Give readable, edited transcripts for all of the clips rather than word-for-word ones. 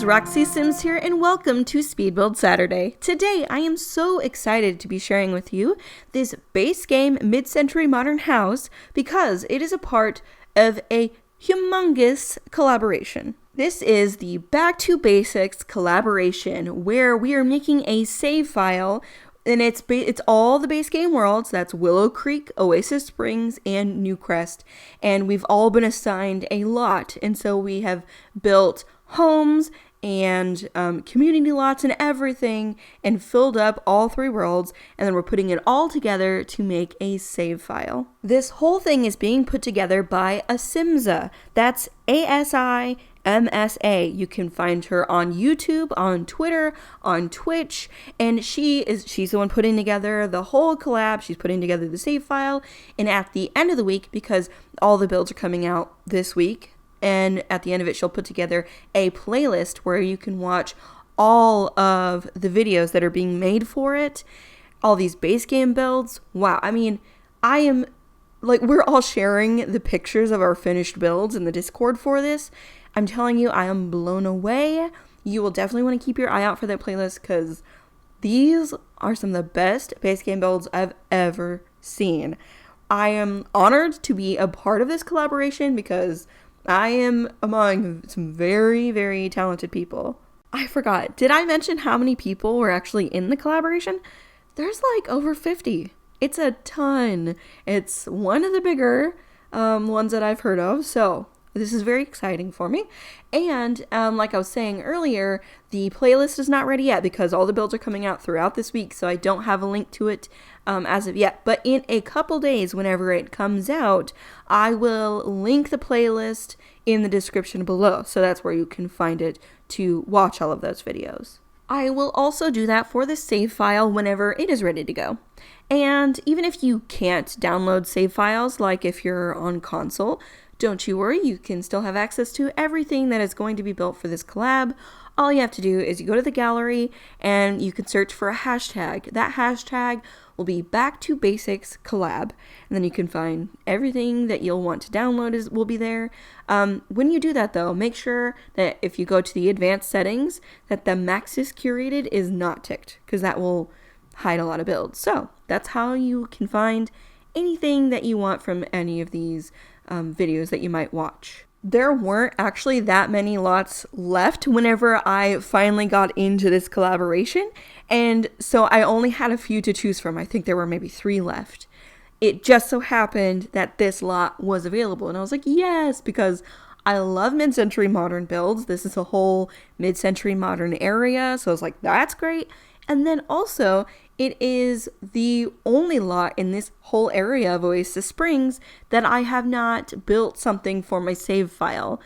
Roxy Sims here, and welcome to Speed Build Saturday. Today, I am so excited to be sharing with you this base game mid-century modern house because it is a part of a humongous collaboration. This is the Back to Basics collaboration where we are making a save file, and it's all the base game worlds. That's Willow Creek, Oasis Springs, and Newcrest. And we've all been assigned a lot. And so we have built homes and community lots and everything and filled up all three worlds. And then we're putting it all together to make a save file. This whole thing is being put together by Asimza. That's ASIMSA. You can find her on YouTube, on Twitter, on Twitch, and she's the one putting together the whole collab. She's putting together the save file, and at the end of the week, because all the builds are coming out this week, and at the end of it, she'll put together a playlist where you can watch all of the videos that are being made for it, all these base game builds. Wow, I mean, we're all sharing the pictures of our finished builds in the Discord for this. I'm telling you, I am blown away. You will definitely want to keep your eye out for that playlist because these are some of the best base game builds I've ever seen. I am honored to be a part of this collaboration because I am among some very, very talented people. I forgot. Did I mention how many people were actually in the collaboration? There's like over 50. It's a ton. It's one of the bigger ones that I've heard of. So this is very exciting for me. And like I was saying earlier, the playlist is not ready yet because all the builds are coming out throughout this week. So I don't have a link to it as of yet. But in a couple days, whenever it comes out, I will link the playlist in the description below. So that's where you can find it to watch all of those videos. I will also do that for the save file whenever it is ready to go. And even if you can't download save files, like if you're on console, don't you worry, you can still have access to everything that is going to be built for this collab. All you have to do is you go to the gallery and you can search for a hashtag. That hashtag will be Back to Basics Collab. And then you can find everything that you'll want to download will be there. When you do that though, make sure that if you go to the advanced settings, that the Maxis Curated is not ticked because that will hide a lot of builds. So that's how you can find anything that you want from any of these videos that you might watch. There weren't actually that many lots left whenever I finally got into this collaboration, and so I only had a few to choose from. I think there were maybe 3 left. It just so happened that this lot was available, and I was like, yes, because I love mid-century modern builds. This is a whole mid-century modern area, so I was like, that's great. And then also, it is the only lot in this whole area of Oasis Springs that I have not built something for my save file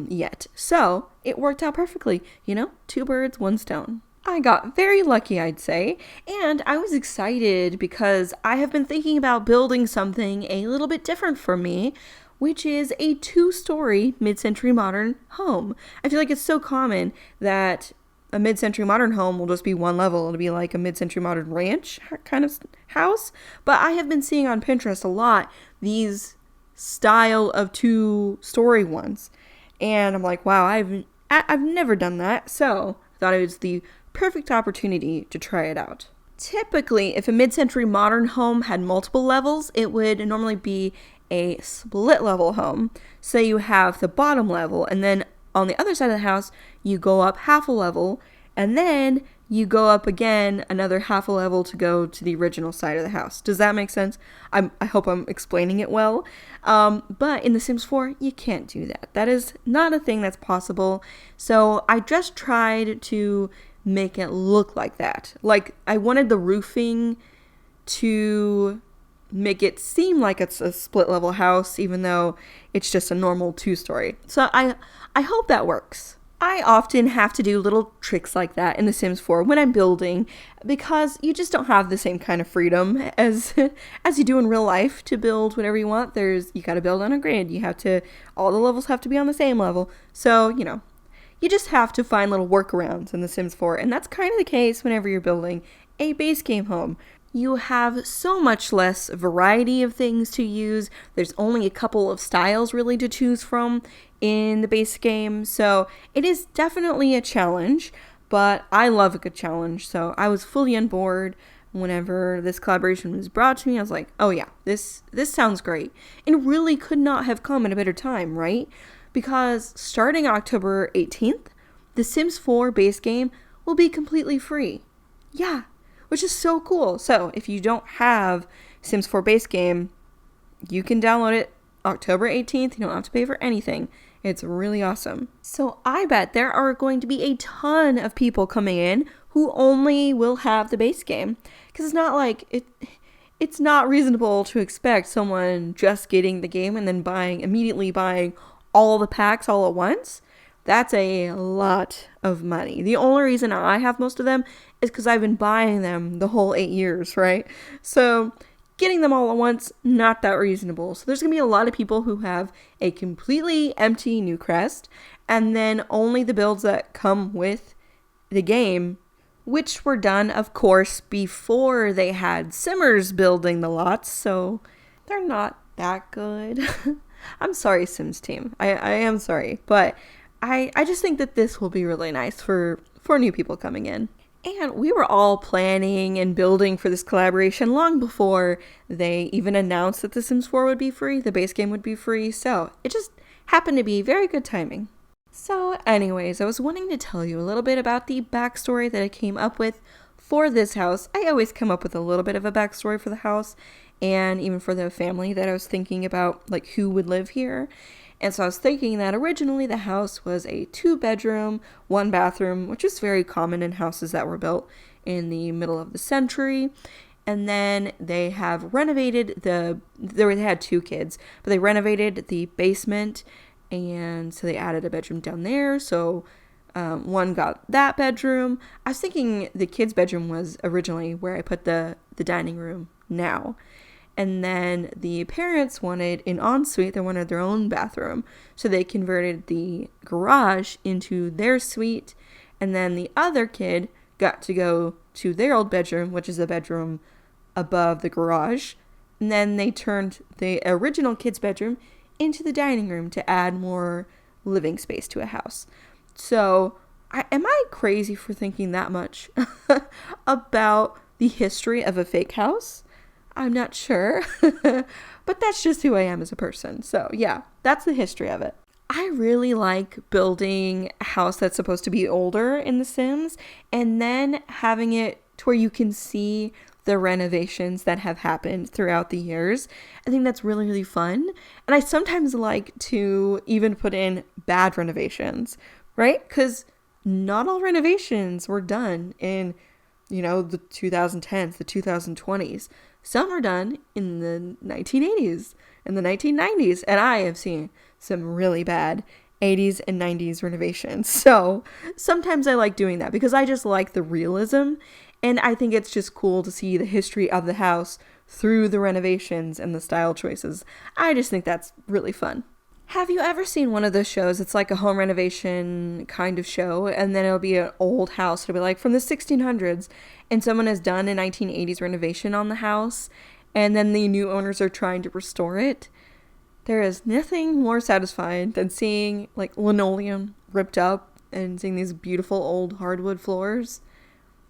yet. So it worked out perfectly. 2 birds, 1 stone. I got very lucky, I'd say, and I was excited because I have been thinking about building something a little bit different for me, which is a 2-story mid-century modern home. I feel like it's so common that a mid-century modern home will just be 1 level. It'll be like a mid-century modern ranch kind of house. But I have been seeing on Pinterest a lot these style of 2-story ones. And I'm like, wow, I've never done that. So I thought it was the perfect opportunity to try it out. Typically, if a mid-century modern home had multiple levels, it would normally be a split level home. So you have the bottom level, and then on the other side of the house, you go up half a level, and then you go up again another half a level to go to the original side of the house. Does that make sense? I hope I'm explaining it well. But in The Sims 4, you can't do that. That is not a thing that's possible. So I just tried to make it look like that. Like, I wanted the roofing to make it seem like it's a split level house, even though it's just a normal 2-story. So I hope that works. I often have to do little tricks like that in The Sims 4 when I'm building because you just don't have the same kind of freedom as you do in real life to build whatever you want. You got to build on a grid. All the levels have to be on the same level. So, you just have to find little workarounds in The Sims 4, and that's kind of the case whenever you're building a base game home. you have so much less variety of things to use. There's only a couple of styles really to choose from in the base game, so it is definitely a challenge, but I love a good challenge, so I was fully on board. Whenever this collaboration was brought to me, I was like, oh yeah, this sounds great. And really could not have come at a better time, right? Because starting October 18th, The Sims 4 base game will be completely free. Yeah, which is so cool. So if you don't have Sims 4 base game, you can download it October 18th. You don't have to pay for anything. It's really awesome. So I bet there are going to be a ton of people coming in who only will have the base game. Because it's not like it's not reasonable to expect someone just getting the game and then immediately buying all the packs all at once. That's a lot of money. The only reason I have most of them is because I've been buying them the whole 8 years, right? So getting them all at once, not that reasonable. So there's going to be a lot of people who have a completely empty New Crest, and then only the builds that come with the game, which were done, of course, before they had Simmers building the lots, so they're not that good. I'm sorry, Sims team. I am sorry, but I just think that this will be really nice for new people coming in. And we were all planning and building for this collaboration long before they even announced that The Sims 4 would be free, the base game would be free, so it just happened to be very good timing. So anyways, I was wanting to tell you a little bit about the backstory that I came up with for this house. I always come up with a little bit of a backstory for the house and even for the family that I was thinking about, like who would live here. And so I was thinking that originally the house was a 2-bedroom, 1-bathroom, which is very common in houses that were built in the middle of the century. And then they have renovated they had 2 kids, but they renovated the basement, and so they added a bedroom down there. So one got that bedroom. I was thinking the kids' bedroom was originally where I put the dining room now. And then the parents wanted an ensuite. They wanted their own bathroom. So they converted the garage into their suite. And then the other kid got to go to their old bedroom, which is a bedroom above the garage. And then they turned the original kid's bedroom into the dining room to add more living space to a house. So am I crazy for thinking that much about the history of a fake house? I'm not sure, but that's just who I am as a person. So yeah, that's the history of it. I really like building a house that's supposed to be older in The Sims and then having it to where you can see the renovations that have happened throughout the years. I think that's really, really fun. And I sometimes like to even put in bad renovations, right? Because not all renovations were done in, the 2010s, the 2020s. Some were done in the 1980s and the 1990s, and I have seen some really bad 80s and 90s renovations. So sometimes I like doing that because I just like the realism, and I think it's just cool to see the history of the house through the renovations and the style choices. I just think that's really fun. Have you ever seen one of those shows? It's like a home renovation kind of show, and then it'll be an old house. It'll be like from the 1600s, and someone has done a 1980s renovation on the house, and then the new owners are trying to restore it. There is nothing more satisfying than seeing like linoleum ripped up and seeing these beautiful old hardwood floors.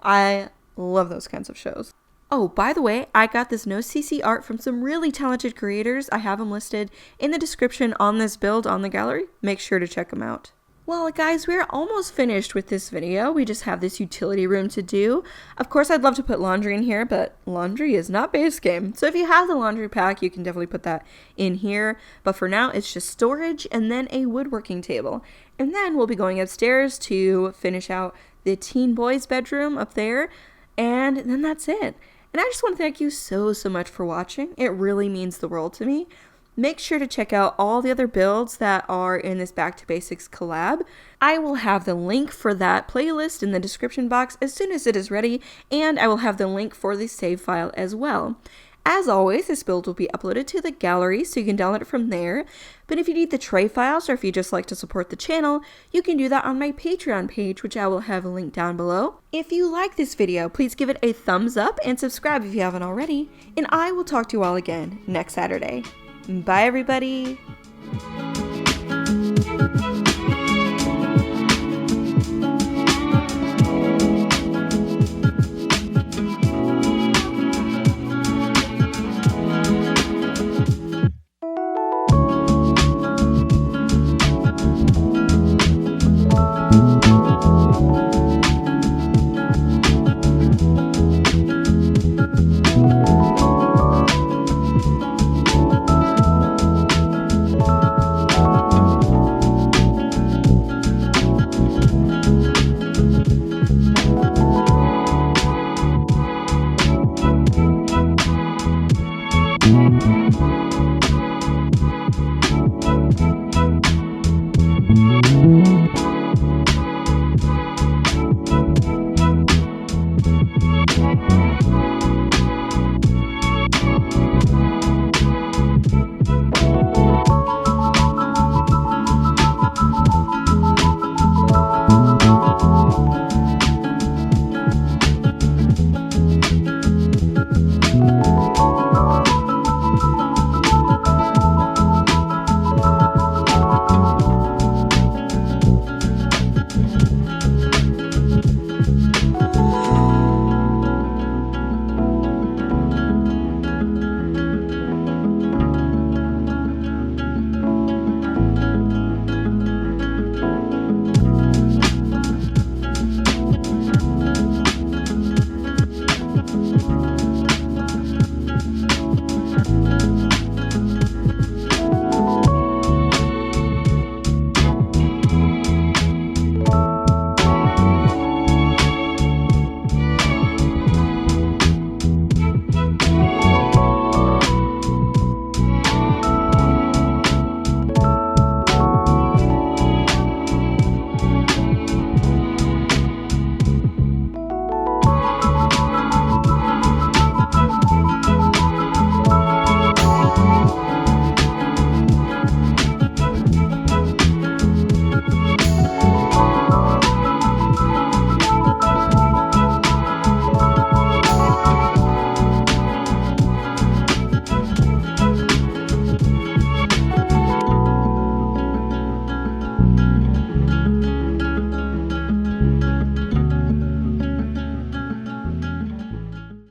I love those kinds of shows. Oh, by the way, I got this NoCC art from some really talented creators. I have them listed in the description on this build on the gallery. Make sure to check them out. Well, guys, we're almost finished with this video. We just have this utility room to do. Of course, I'd love to put laundry in here, but laundry is not base game. So if you have the laundry pack, you can definitely put that in here. But for now, it's just storage and then a woodworking table. And then we'll be going upstairs to finish out the teen boys' bedroom up there. And then that's it. And I just want to thank you so much for watching. It really means the world to me. Make sure to check out all the other builds that are in this Back to Basics collab. I will have the link for that playlist in the description box as soon as it is ready, and I will have the link for the save file as well. As always, this build will be uploaded to the gallery so you can download it from there. But if you need the tray files or if you just like to support the channel, you can do that on my Patreon page, which I will have linked down below. If you like this video, please give it a thumbs up and subscribe if you haven't already. And I will talk to you all again next Saturday. Bye everybody!